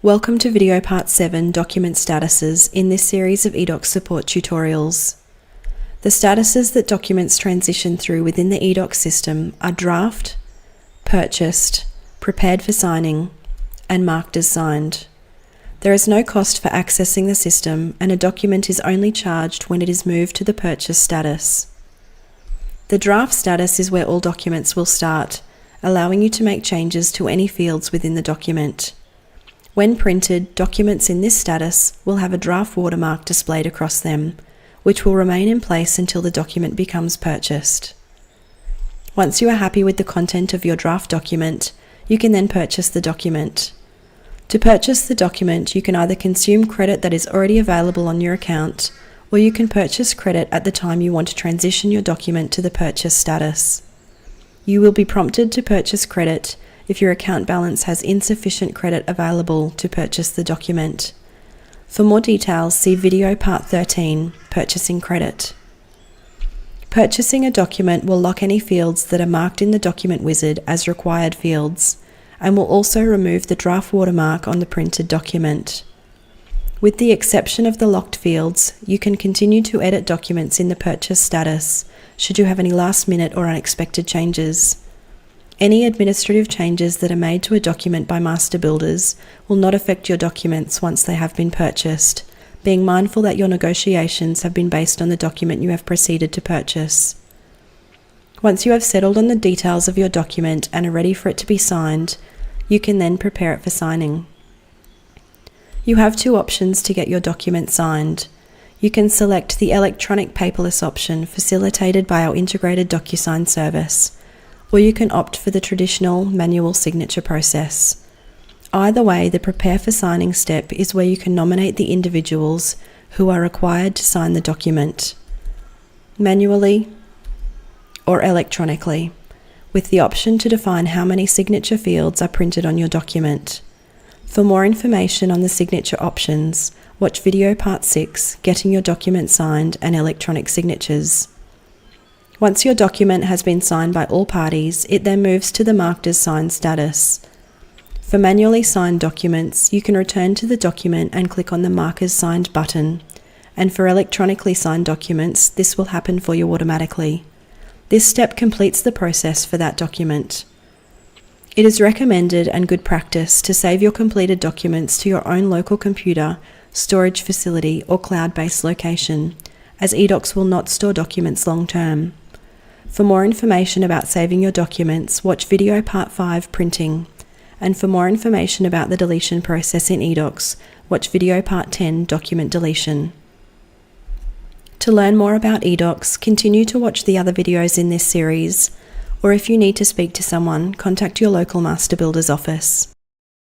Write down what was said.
Welcome to video part 7, Document Statuses, in this series of eDocs support tutorials. The statuses that documents transition through within the eDocs system are draft, purchased, prepared for signing, and marked as signed. There is no cost for accessing the system, and a document is only charged when it is moved to the purchase status. The draft status is where all documents will start, allowing you to make changes to any fields within the document. When printed, documents in this status will have a draft watermark displayed across them, which will remain in place until the document becomes purchased. Once you are happy with the content of your draft document, you can then purchase the document. To purchase the document, you can either consume credit that is already available on your account, or you can purchase credit at the time you want to transition your document to the purchase status. You will be prompted to purchase credit if your account balance has insufficient credit available to purchase the document. For more details, see video part 13, Purchasing Credit. Purchasing a document will lock any fields that are marked in the document wizard as required fields, and will also remove the draft watermark on the printed document. With the exception of the locked fields, you can continue to edit documents in the purchase status should you have any last-minute or unexpected changes. Any administrative changes that are made to a document by master builders will not affect your documents once they have been purchased, being mindful that your negotiations have been based on the document you have proceeded to purchase. Once you have settled on the details of your document and are ready for it to be signed, you can then prepare it for signing. You have two options to get your document signed. You can select the electronic paperless option facilitated by our integrated DocuSign service, or you can opt for the traditional manual signature process. Either way, the prepare for signing step is where you can nominate the individuals who are required to sign the document, manually or electronically, with the option to define how many signature fields are printed on your document. For more information on the signature options, watch video part 6, Getting Your Document Signed and Electronic Signatures. Once your document has been signed by all parties, it then moves to the marked as signed status. For manually signed documents, you can return to the document and click on the Mark as Signed button, and for electronically signed documents, this will happen for you automatically. This step completes the process for that document. It is recommended and good practice to save your completed documents to your own local computer, storage facility, or cloud-based location, as eDocs will not store documents long-term. For more information about saving your documents, watch video part 5, Printing. And for more information about the deletion process in eDocs, watch video part 10, Document Deletion. To learn more about eDocs, continue to watch the other videos in this series, or if you need to speak to someone, contact your local master builder's office.